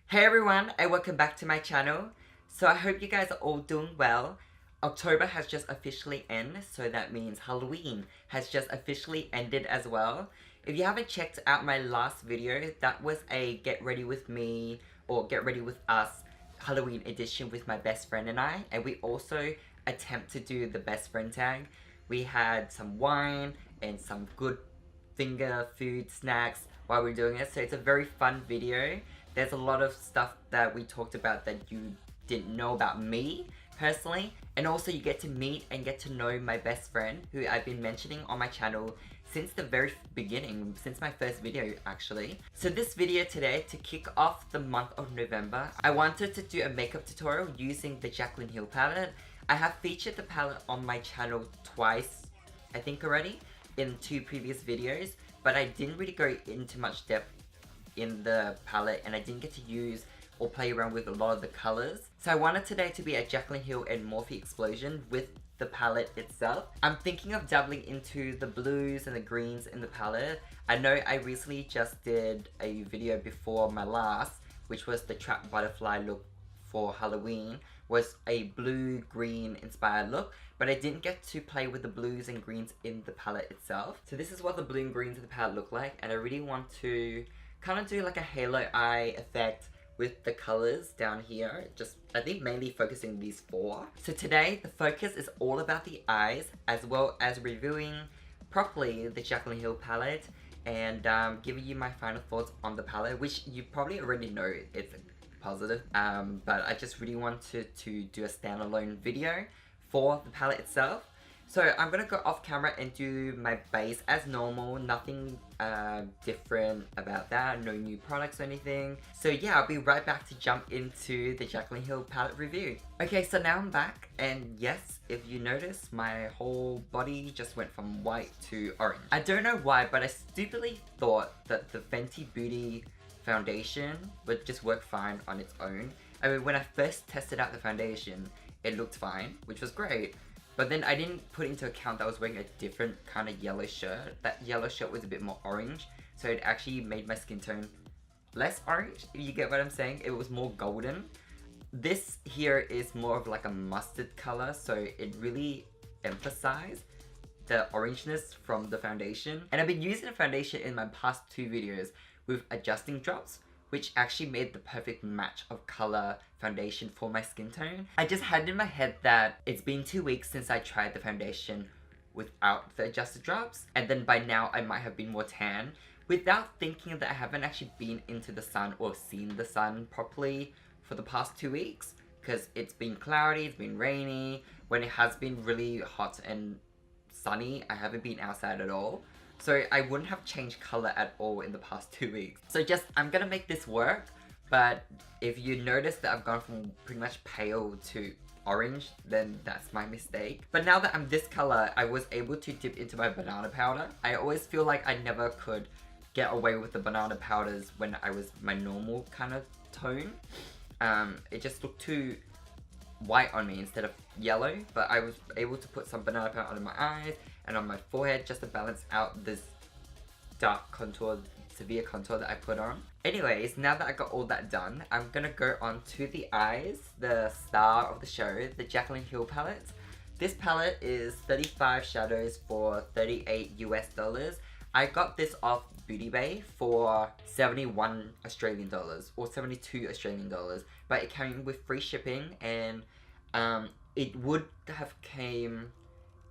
Hey everyone, and welcome back to my channel. So I hope you guys are all doing well. October has just officially ended, so that means Halloween has just officially ended as well. If you haven't checked out my last video, that was a get ready with me or get ready with us Halloween edition with my best friend and I, and we also attempt to do the best friend tag. We had some wine and some good finger food snacks while we were doing it, so it's a very fun video. There's a lot of stuff that we talked about that you didn't know about me personally, and also you get to meet and get to know my best friend who I've been mentioning on my channel since the very beginning, since my first video actually. So this video today, to kick off the month of November, I wanted to do a makeup tutorial using the Jaclyn Hill palette. I have featured the palette on my channel twice, I think already, in 2 previous videos, but I didn't really go into much depth in the palette and I didn't get to use or play around with a lot of the colors. So I wanted today to be a Jaclyn Hill and Morphe explosion with the palette itself. I'm thinking of dabbling into the blues and the greens in the palette. I know I recently just did a video before my last, which was the trap butterfly look for Halloween, was a blue-green inspired look, but I didn't get to play with the blues and greens in the palette itself. So this is what the blue and greens of the palette look like, and I really want to kind of do like a halo eye effect with the colors down here. Just, I think mainly focusing these 4. So today, the focus is all about the eyes, as well as reviewing properly the Jaclyn Hill palette, and giving you my final thoughts on the palette, which you probably already know it's positive. But I just really wanted to do a standalone video for the palette itself. So I'm gonna go off camera and do my base as normal, nothing different about that, no new products or anything. So yeah, I'll be right back to jump into the Jaclyn Hill palette review. Okay, so now I'm back, and yes, if you notice, my whole body just went from white to orange. I don't know why, but I stupidly thought that the Fenty Beauty foundation would just work fine on its own. I mean, when I first tested out the foundation, it looked fine, which was great. But then I didn't put into account that I was wearing a different kind of yellow shirt. That yellow shirt was a bit more orange, so it actually made my skin tone less orange, if you get what I'm saying. It was more golden. This here is more of like a mustard color, so it really emphasized the orangeness from the foundation. And I've been using the foundation in my past 2 videos with adjusting drops, which actually made the perfect match of color foundation for my skin tone. I just had in my head that it's been 2 weeks since I tried the foundation without the adjusted drops, and then by now I might have been more tan, without thinking that I haven't actually been into the sun or seen the sun properly for the past 2 weeks, because it's been cloudy, it's been rainy. When it has been really hot and sunny, I haven't been outside at all. So I wouldn't have changed color at all in the past 2 weeks. So just, I'm gonna make this work, but if you notice that I've gone from pretty much pale to orange, then that's my mistake. But now that I'm this color, I was able to dip into my banana powder. I always feel like I never could get away with the banana powders when I was my normal kind of tone. It just looked too white on me instead of yellow, but I was able to put some banana powder on my eyes and on my forehead just to balance out this dark contour, severe contour that I put on. Anyways, now that I got all that done, I'm gonna go on to the eyes, the star of the show, the Jaclyn Hill palette. This palette is 35 shadows for $38 US. I got this off Beauty Bay for 71 Australian dollars or 72 Australian dollars, but it came with free shipping, and it would have came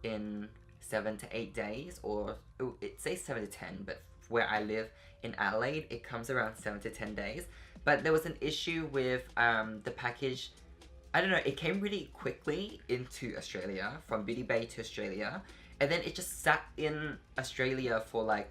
in 7 to 8 days, or it says 7 to 10, but where I live in Adelaide, it comes around 7 to 10 days. But there was an issue with the package. I don't know, it came really quickly into Australia, from Beauty Bay to Australia, and then it just sat in Australia for like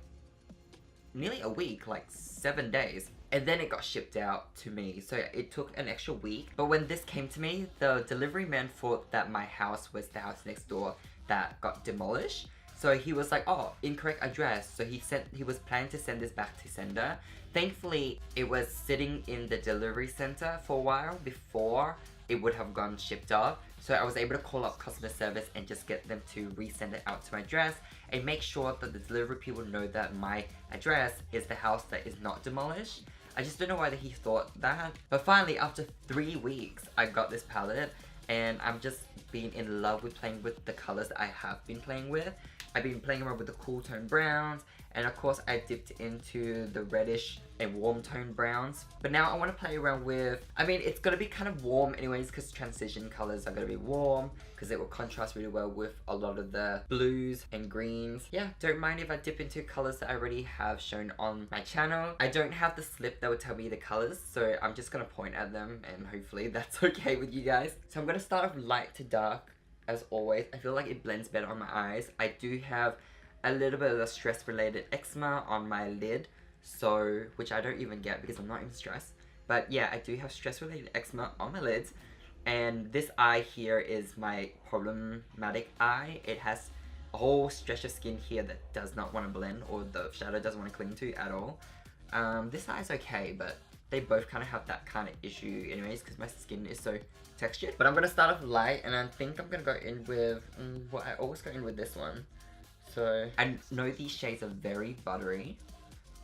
nearly a week, like 7 days. And then it got shipped out to me, so it took an extra week. But when this came to me, the delivery man thought that my house was the house next door that got demolished. So he was like, oh, incorrect address. So he was planning to send this back to sender. Thankfully, it was sitting in the delivery center for a while before it would have gone shipped off. So I was able to call up customer service and just get them to resend it out to my address and make sure that the delivery people know that my address is the house that is not demolished. I just don't know why he thought that. But finally, after 3 weeks, I got this palette. And I'm just being in love with playing with the colors that I have been playing with. I've been playing around with the cool tone browns. And of course, I dipped into the reddish and warm tone browns. But now I want to play around with... I mean, it's going to be kind of warm anyways because transition colors are going to be warm. Because it will contrast really well with a lot of the blues and greens. Yeah, don't mind if I dip into colors that I already have shown on my channel. I don't have the slip that will tell me the colors. So I'm just going to point at them. And hopefully that's okay with you guys. So I'm going to start off light to dark. As always, I feel like it blends better on my eyes. I do have a little bit of the stress related eczema on my lid, so which I don't even get because I'm not even stressed. But yeah, I do have stress related eczema on my lids, and this eye here is my problematic eye. It has a whole stretch of skin here that does not want to blend, or the shadow doesn't want to cling to at all. This eye is okay, but they both kind of have that kind of issue anyways because my skin is so textured. But I'm going to start off light, and I think I'm going to go in with, well, I always go in with this one. So, I know these shades are very buttery,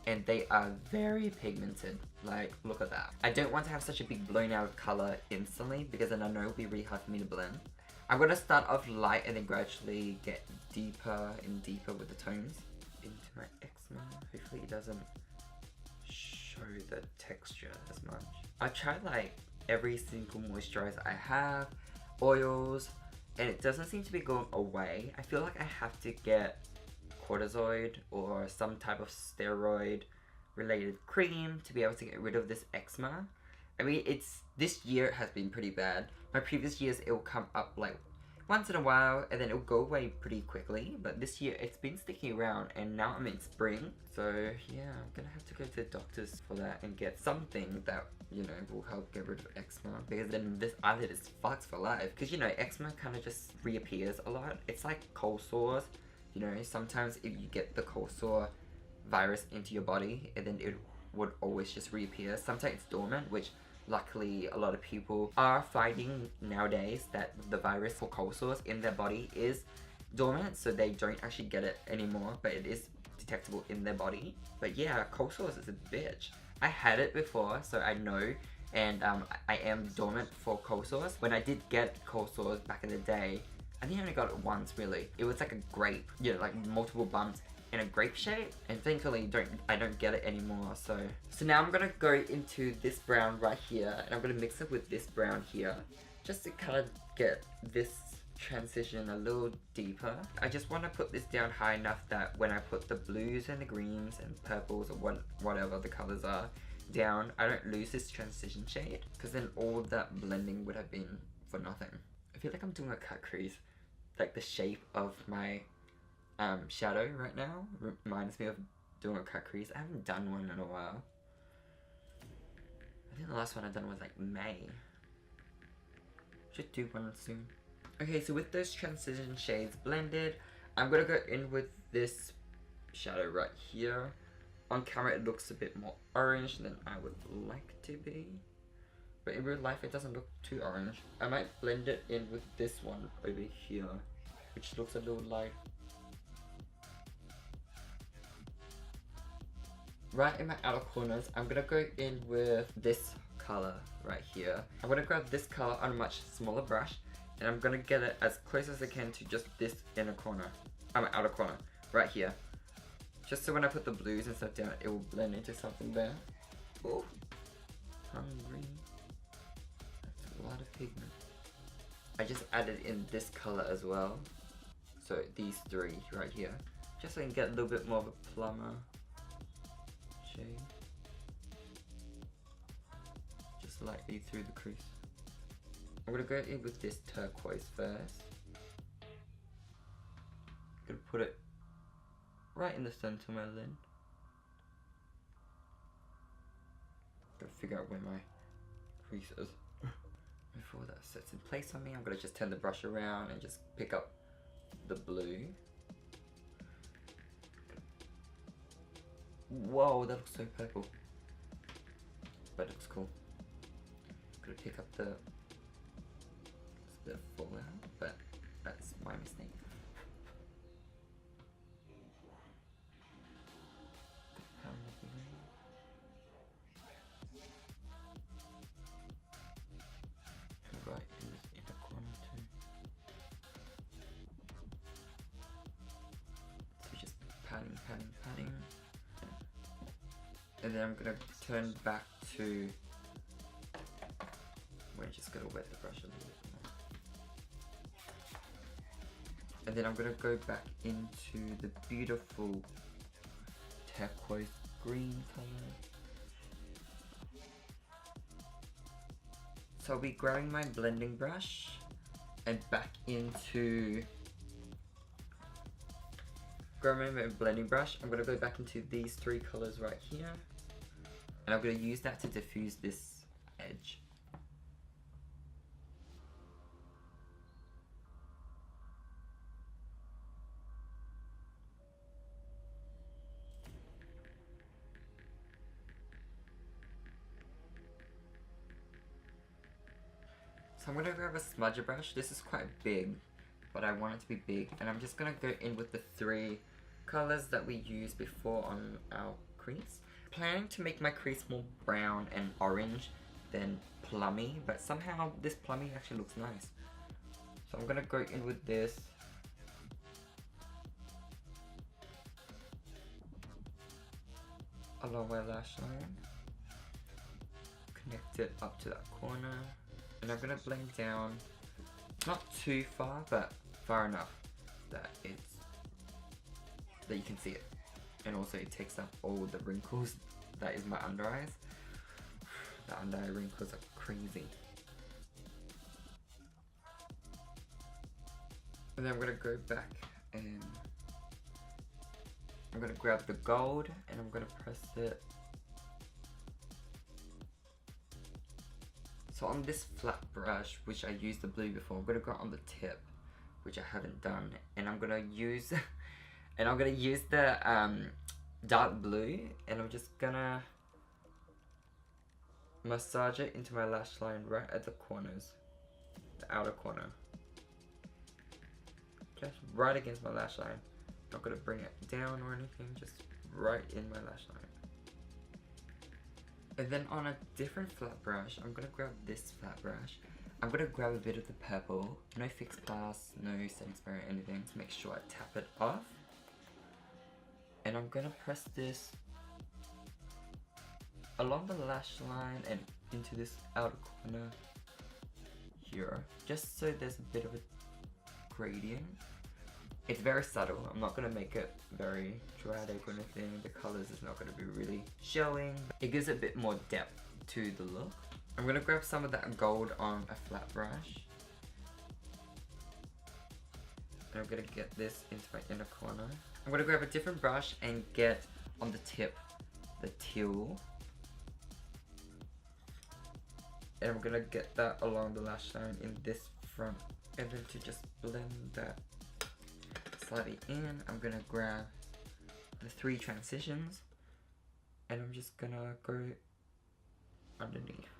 and they are very pigmented. Like, look at that. I don't want to have such a big blown out color instantly, because then I know it'll be really hard for me to blend. I'm going to start off light and then gradually get deeper and deeper with the tones into my eczema. Hopefully it doesn't show the texture as much. I've tried like every single moisturizer I have, oils, and it doesn't seem to be going away. I feel like I have to get cortisoid or some type of steroid related cream to be able to get rid of this eczema. I mean, this year has been pretty bad. My previous years, it will come up like once in a while and then it'll go away pretty quickly. But this year, it's been sticking around, and now I'm in spring. So yeah, I'm gonna have to go to the doctors for that and get something that, you know, will help get rid of eczema, because then this eyelid is fucked for life. Because, you know, eczema kind of just reappears a lot. It's like cold sores, you know, sometimes if you get the cold sore virus into your body, and then it would always just reappear. Sometimes it's dormant, which luckily a lot of people are finding nowadays that the virus for cold sores in their body is dormant, so they don't actually get it anymore, but it is detectable in their body. But yeah, cold sores is a bitch. I had it before, so I know, and I am dormant for cold sores. When I did get cold sores back in the day, I think I only got it once really. It was like a grape, you know, like multiple bumps in a grape shape, and thankfully I don't get it anymore. So now I'm gonna go into this brown right here, and I'm gonna mix it with this brown here, just to kind of get this transition a little deeper. I just want to put this down high enough that when I put the blues and the greens and purples or whatever the colors are down, I don't lose this transition shade, because then all of that blending would have been for nothing. I feel like I'm doing a cut crease. Like the shape of my shadow right now reminds me of doing a cut crease. I haven't done one in a while. I think the last one I done was like May. Should do one soon. Okay, so with those transition shades blended, I'm gonna go in with this shadow right here. On camera it looks a bit more orange than I would like to be, but in real life it doesn't look too orange. I might blend it in with this one over here, which looks a little light. Right in my outer corners, I'm gonna go in with this color right here. I'm gonna grab this color on a much smaller brush, and I'm gonna get it as close as I can to just this inner corner, my outer corner, right here. Just so when I put the blues and stuff down, it will blend into something there. Oh, hungry. That's a lot of pigment. I just added in this color as well. So these three right here. Just so I can get a little bit more of a plumber shade. Just lightly through the crease. I'm gonna go in with this turquoise first. Gonna put it right in the center of my lid. Gotta figure out where my crease is. Before that sets in place on me, I'm gonna just turn the brush around and just pick up the blue. Whoa, that looks so purple. But it looks cool. Gonna pick up the... It's a bit of fallout, but that's my mistake. And then I'm gonna turn back to, we're just gonna wet the brush a little bit more. And then I'm gonna go back into the beautiful turquoise green color. So I'll be grabbing my blending brush and back into, grabbing my blending brush, I'm gonna go back into these three colors right here. And I'm gonna use that to diffuse this edge. So I'm gonna grab a smudger brush. This is quite big, but I want it to be big. And I'm just gonna go in with the three colors that we used before on our crease. Planning to make my crease more brown and orange than plummy, but somehow this plummy actually looks nice. So I'm gonna go in with this. Along my lash line. Connect it up to that corner. And I'm gonna blend down, not too far, but far enough that you can see it. And also it takes up all the wrinkles. That is my under eyes. The under eye wrinkles are crazy. And then I'm gonna go back and I'm gonna grab the gold and I'm gonna press it. So on this flat brush, which I used the blue before, I'm gonna go on the tip, which I haven't done, and I'm gonna use, the dark blue, and I'm just gonna massage it into my lash line right at the corners, the outer corner, just right against my lash line. Not gonna bring it down or anything, just right in my lash line. And then on a different flat brush, I'm gonna grab this flat brush. I'm gonna grab a bit of the purple. No Fix Plus, no setting spray or anything to make sure I tap it off. And I'm gonna press this along the lash line and into this outer corner here. Just so there's a bit of a gradient. It's very subtle. I'm not gonna make it very dramatic or anything. The colors is not gonna be really showing. It gives a bit more depth to the look. I'm gonna grab some of that gold on a flat brush. And I'm gonna get this into my inner corner. I'm gonna grab a different brush and get on the tip the teal. And I'm gonna get that along the lash line in this front. And then to just blend that slightly in, I'm gonna grab the three transitions and I'm just gonna go underneath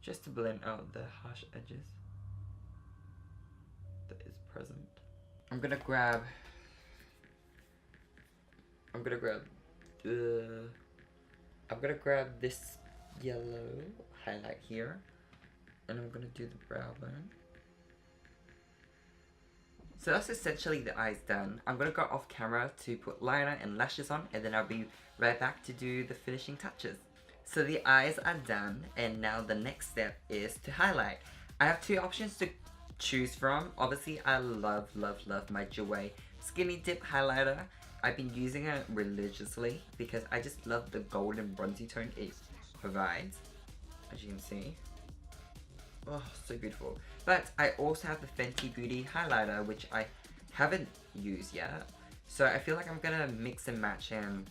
just to blend out the harsh edges that is present. I'm gonna grab this yellow highlight here and I'm gonna do the brow bone. So that's essentially the eyes done. I'm gonna go off camera to put liner and lashes on and then I'll be right back to do the finishing touches. So the eyes are done and now the next step is to highlight. I have two options to choose from. Obviously I love my Jaclyn Skinny Dip highlighter. I've been using it religiously because I just love the golden bronzy tone it provides, as you can see. Oh, so beautiful. But I also have the Fenty Beauty highlighter, which I haven't used yet. So I feel like I'm gonna mix and match and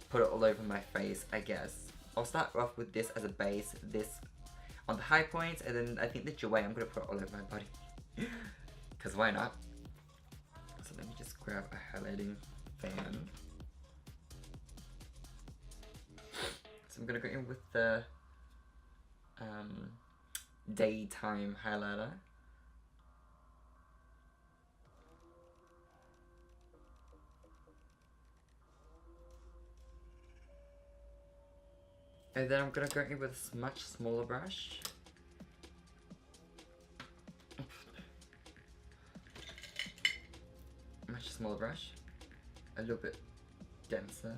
put it all over my face, I guess. I'll start off with this as a base, this on the high points, and then I think the Jaclyn I'm gonna put it all over my body. Cause why not? So let me just grab a highlighting fan. So I'm gonna go in with the daytime highlighter. And then I'm gonna go in with a much smaller brush. Much smaller brush. A little bit denser.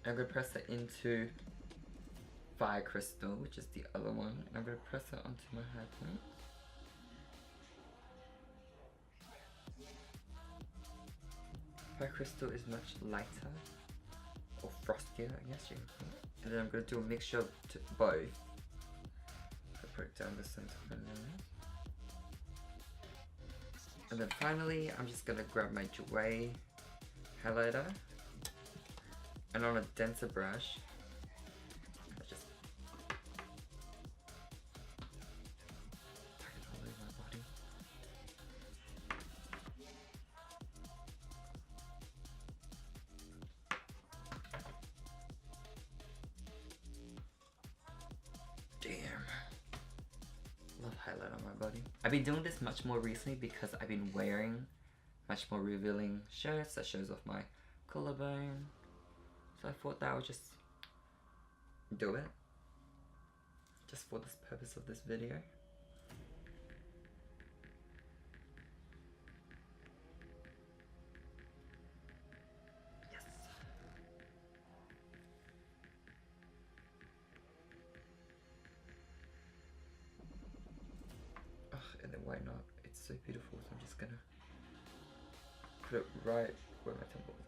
I'm going to press it into Fire Crystal, which is the other one. And I'm going to press it onto my hair point. Fire Crystal is much lighter, or frostier, I guess you can call it. And then I'm going to do a mixture of both. So put it down the center of my nose. And then finally, I'm just going to grab my Jaclyn highlighter. And on a denser brush, I just tuck it all over my body. Damn. Love highlight on my body. I've been doing this much more recently because I've been wearing much more revealing shirts that shows off my collarbone. So I thought that I would just do it. Just for this purpose of this video. Yes. Ugh, and then why not? It's so beautiful, so I'm just gonna put it right where my temples are.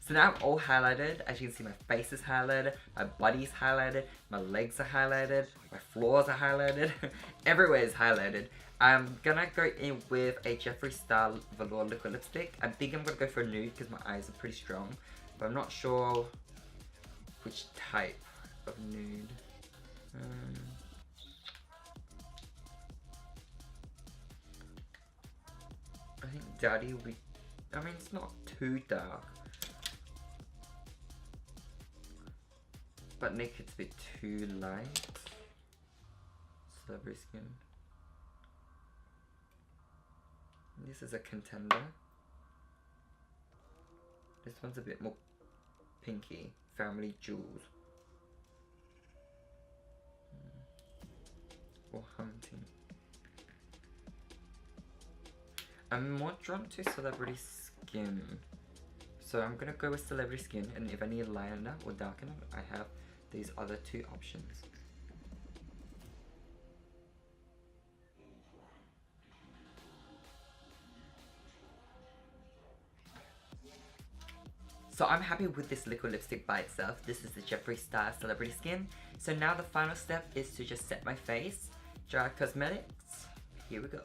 So now I'm all highlighted. As you can see, my face is highlighted, my body's highlighted, my legs are highlighted, my floors are highlighted, everywhere is highlighted. I'm gonna go in with a Jeffree Star Velour liquid lipstick. I think I'm gonna go for a nude because my eyes are pretty strong, but I'm not sure which type of nude. I think Daddy would be, I mean, it's not too dark. But Naked's a bit too light. Celebrity Skin. This is a contender. This one's a bit more pinky. Family Jewels. Or Hunting. I'm more drawn to Celebrity Skin. So I'm gonna go with Celebrity Skin, and if I need a liner or darkener, I have these other two options. So I'm happy with this liquid lipstick by itself. This is the Jeffree Star Celebrity Skin. So now the final step is to just set my face. Dry Cosmetics. Here we go.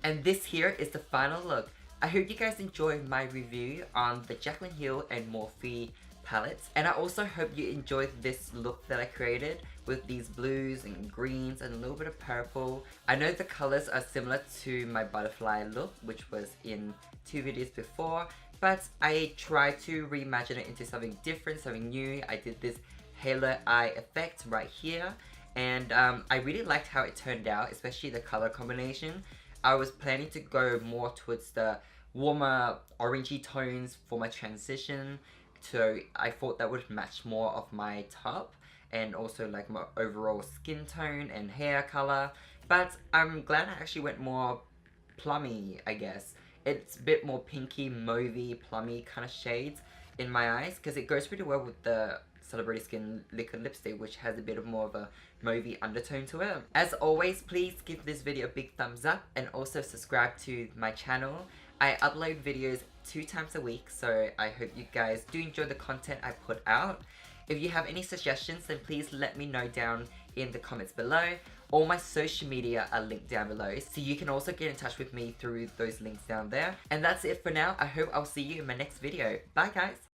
And this here is the final look. I hope you guys enjoyed my review on the Jaclyn Hill and Morphe palettes. And I also hope you enjoyed this look that I created with these blues and greens and a little bit of purple. I know the colors are similar to my butterfly look, which was in 2 videos before, but I tried to reimagine it into something different, something new. I did this halo eye effect right here, and I really liked how it turned out, especially the color combination. I was planning to go more towards the warmer orangey tones for my transition, so I thought that would match more of my top and also like my overall skin tone and hair color. But I'm glad I actually went more plummy, I guess. It's a bit more pinky, mauvey, plummy kind of shades in my eyes, because it goes pretty well with the Celebrity Skin liquid lipstick, which has a bit of more of a mauvey undertone to it. As always, please give this video a big thumbs up and also subscribe to my channel. I upload videos 2 times a week, so I hope you guys do enjoy the content I put out. If you have any suggestions, then please let me know down in the comments below. All my social media are linked down below, so you can also get in touch with me through those links down there. And that's it for now. I hope I'll see you in my next video. Bye guys!